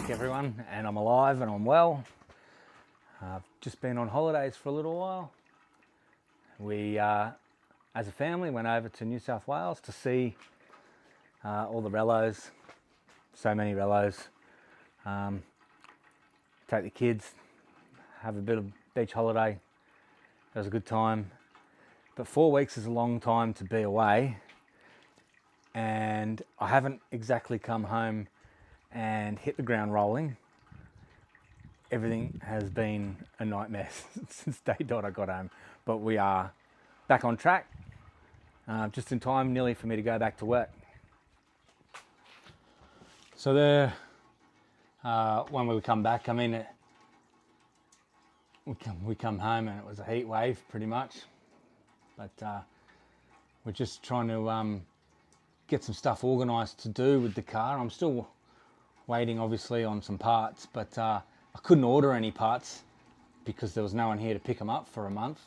back, everyone, and I'm alive and I'm well. I've just been on holidays for a little while. We, as a family, went over to New South Wales to see all the rellos, so many rellos. Take the kids, have a bit of beach holiday. It was a good time. But 4 weeks is a long time to be away, and I haven't exactly come home and hit the ground rolling. Everything has been a nightmare since day dot I got home, but we are back on track, just in time nearly for me to go back to work. So there, when we come back, I mean, we come home and it was a heat wave pretty much, but we're just trying to get some stuff organised to do with the car. I'm still waiting obviously on some parts, but I couldn't order any parts because there was no one here to pick them up for a month.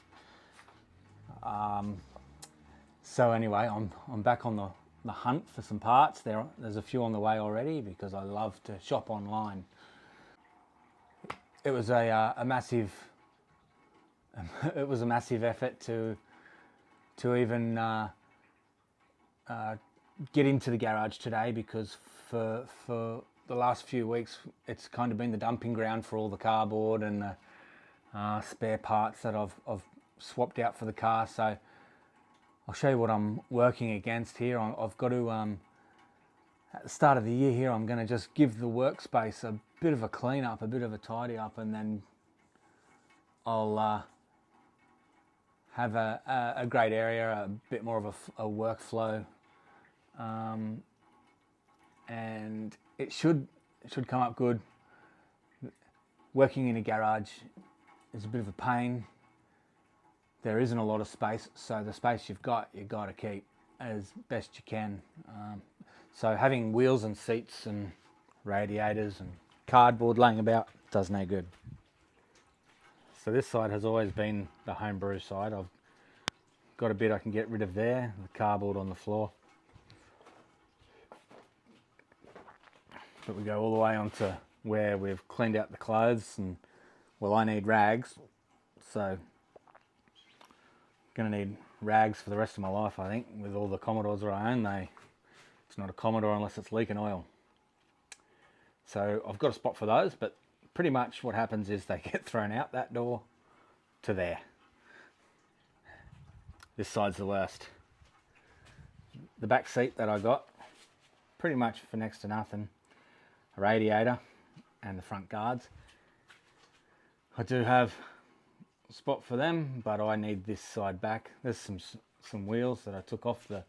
So anyway, I'm back on the hunt for some parts. There's a few on the way already because I love to shop online. It was a massive effort to even get into the garage today, because for the last few weeks it's kind of been the dumping ground for all the cardboard and the spare parts that I've swapped out for the car. So I'll show you what I'm working against here. I've got to, at the start of the year here, I'm going to just give the workspace a bit of a clean up, a bit of a tidy up, and then I'll have a great area, a bit more of a workflow, and it should come up good. Working in a garage is a bit of a pain. There isn't a lot of space, so the space you've got to keep as best you can. So having wheels and seats and radiators and cardboard laying about does no good. So this side has always been the homebrew side. I've got a bit I can get rid of there, the cardboard on the floor. But we go all the way onto where we've cleaned out the clothes, and well, I need rags, so going to need rags for the rest of my life, I think. With all the Commodores that I own, it's not a Commodore unless it's leaking oil. So I've got a spot for those, but pretty much what happens is they get thrown out that door to there. This side's the worst. The back seat that I got, pretty much for next to nothing. A radiator and the front guards. I do have a spot for them, but I need this side back. There's some wheels that I took off the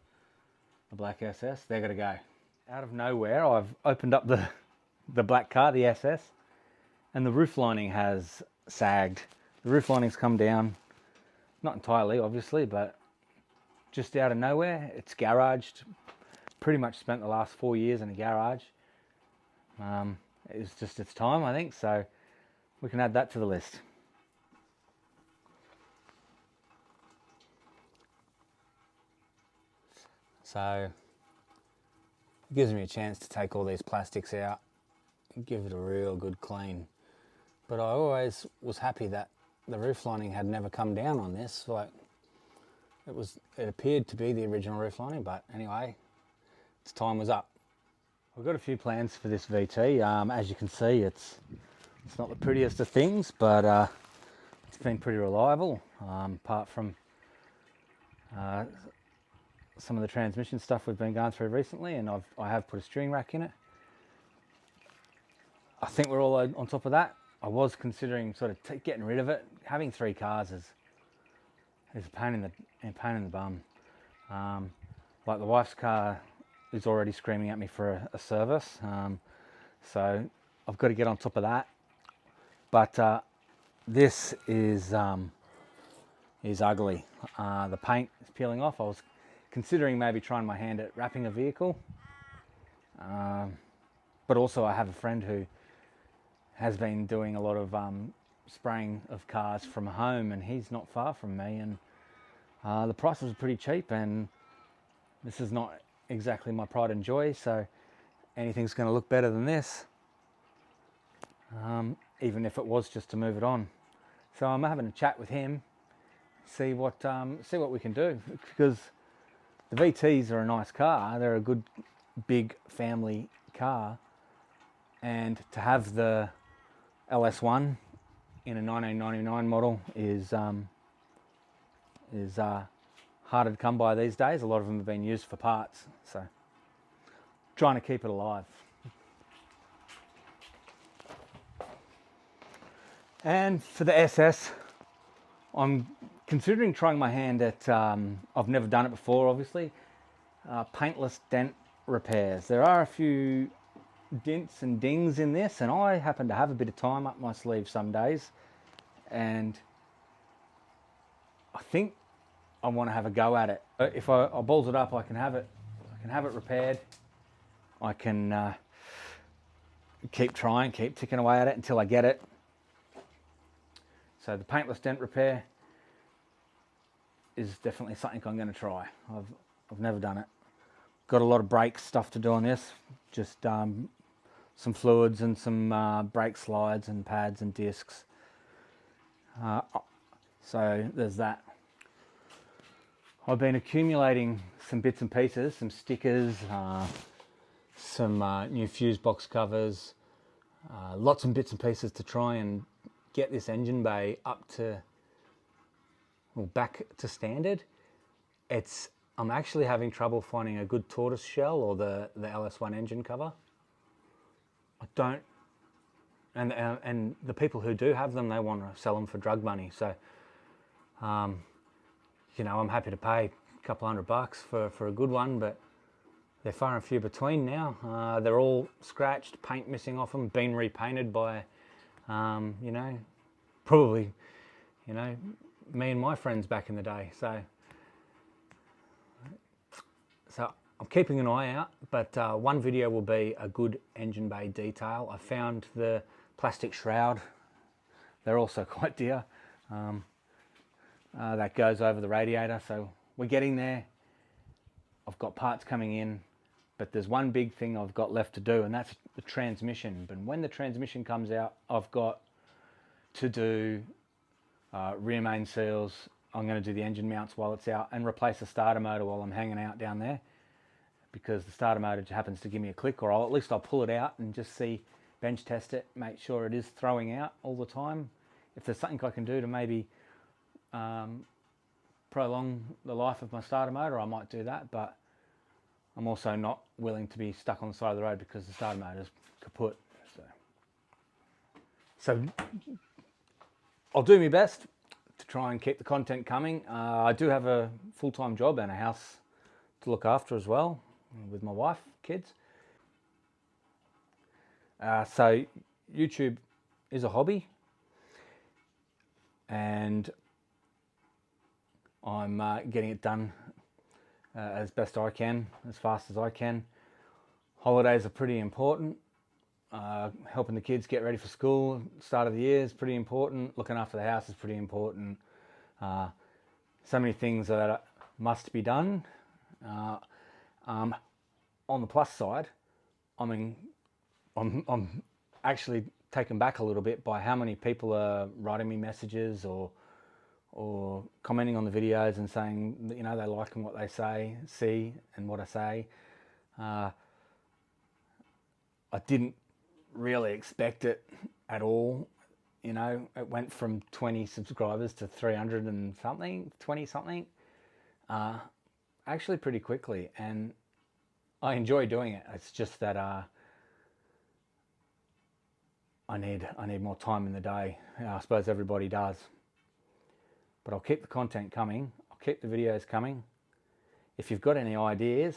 black SS. They're gonna go. Out of nowhere, I've opened up the black car, the SS, and the roof lining has sagged. The roof lining's come down, not entirely obviously, but just out of nowhere. It's garaged. Pretty much spent the last 4 years in a garage. It's time, I think, so we can add that to the list. So it gives me a chance to take all these plastics out and give it a real good clean. But I always was happy that the roof lining had never come down on this. Like, it appeared to be the original roof lining, but anyway, its time was up. I've got a few plans for this VT. As you can see, it's not the prettiest of things, but it's been pretty reliable, apart from some of the transmission stuff we've been going through recently, and I have put a steering rack in it. I think we're all on top of that. I was considering sort of getting rid of it. Having 3 cars is a pain in the bum. Like the wife's car is already screaming at me for a service, so I've got to get on top of that. But this is ugly. The paint is peeling off. I was considering maybe trying my hand at wrapping a vehicle, but also I have a friend who has been doing a lot of spraying of cars from home, and he's not far from me, and the price was pretty cheap, and this is not exactly my pride and joy, so anything's going to look better than this. even if it was just to move it on. So I'm having a chat with him, see what we can do, because the VTs are a nice car. They're a good big family car, and to have the LS1 in a 1999 model is harder to come by these days. A lot of them have been used for parts, so trying to keep it alive. And for the SS, I'm considering trying my hand at, I've never done it before obviously, paintless dent repairs. There are a few dents and dings in this, and I happen to have a bit of time up my sleeve some days, and I think I want to have a go at it. If I balls it up, I can have it repaired. I can keep trying, keep ticking away at it until I get it. So the paintless dent repair is definitely something I'm going to try. I've never done it. Got a lot of brake stuff to do on this. Just some fluids and some brake slides and pads and discs. So there's that. I've been accumulating some bits and pieces, some stickers, some new fuse box covers, lots of bits and pieces to try and get this engine bay up to, well, back to standard. I'm actually having trouble finding a good tortoise shell or the LS1 engine cover. I don't, and the people who do have them, they want to sell them for drug money. So, you know, I'm happy to pay a couple $100 for a good one, but they're far and few between now. They're all scratched, paint missing off them, been repainted by, you know, probably, you know, me and my friends back in the day. So I'm keeping an eye out, but one video will be a good engine bay detail. I found the plastic shroud. They're also quite dear. That goes over the radiator, so we're getting there. I've got parts coming in, but there's one big thing I've got left to do, and that's the transmission. But when the transmission comes out, I've got to do rear main seals. I'm going to do the engine mounts while it's out and replace the starter motor while I'm hanging out down there, because the starter motor happens to give me a click, or at least I'll pull it out and just see, bench test it, make sure it is throwing out all the time. If there's something I can do to maybe prolong the life of my starter motor, I might do that, but I'm also not willing to be stuck on the side of the road because the starter motor is kaput. So I'll do my best to try and keep the content coming. I do have a full-time job and a house to look after as well, with my wife, kids. So YouTube is a hobby, and I'm getting it done as best I can, as fast as I can. Holidays are pretty important. Helping the kids get ready for school, start of the year is pretty important. Looking after the house is pretty important. So many things that must be done. On the plus side, I'm actually taken back a little bit by how many people are writing me messages or commenting on the videos and saying that, you know, they like what they see and what I say. I didn't really expect it at all. You know, it went from 20 subscribers to 300 and something, 20 something, actually pretty quickly, and I enjoy doing it. It's just that I need more time in the day. I suppose everybody does, but I'll keep the content coming. I'll keep the videos coming. If you've got any ideas,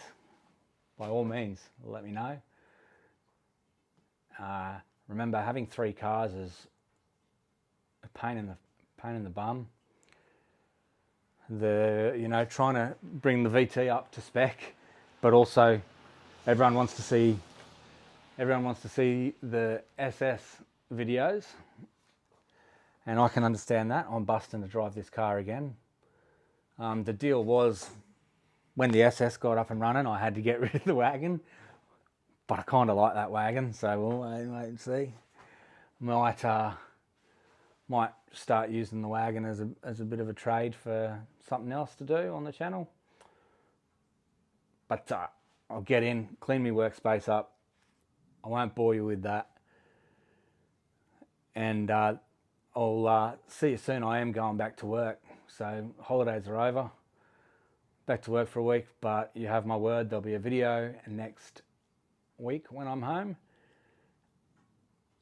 by all means, let me know. Remember, having 3 cars is a pain in the bum. You know, trying to bring the VT up to spec, but also everyone wants to see the SS videos, and I can understand that. I'm busting to drive this car again. The deal was, when the SS got up and running, I had to get rid of the wagon, but I kind of like that wagon, so we'll wait and see. might start using the wagon as a bit of a trade for something else to do on the channel. But I'll get in, clean my workspace up. I won't bore you with that. And I'll see you soon. I am going back to work. So holidays are over. Back to work for a week, but you have my word, there'll be a video next week when I'm home.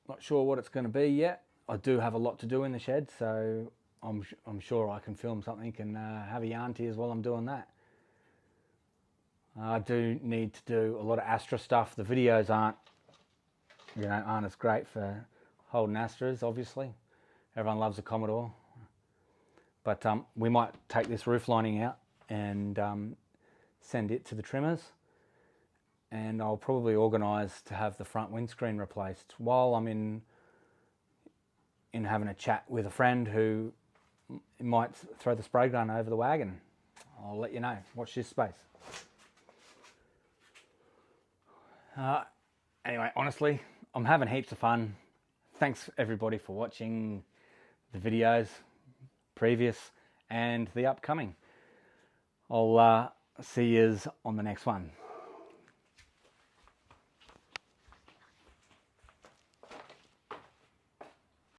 Not sure what it's going to be yet. I do have a lot to do in the shed, so I'm sure I can film something and have a yarn to you while I'm doing that. I do need to do a lot of Astra stuff. The videos aren't as great for holding Astras, obviously. Everyone loves a Commodore. But we might take this roof lining out and send it to the trimmers. And I'll probably organise to have the front windscreen replaced while I'm in having a chat with a friend who might throw the spray gun over the wagon. I'll let you know. Watch this space. Anyway, honestly, I'm having heaps of fun. Thanks everybody for watching the videos, previous and the upcoming. I'll see yous on the next one.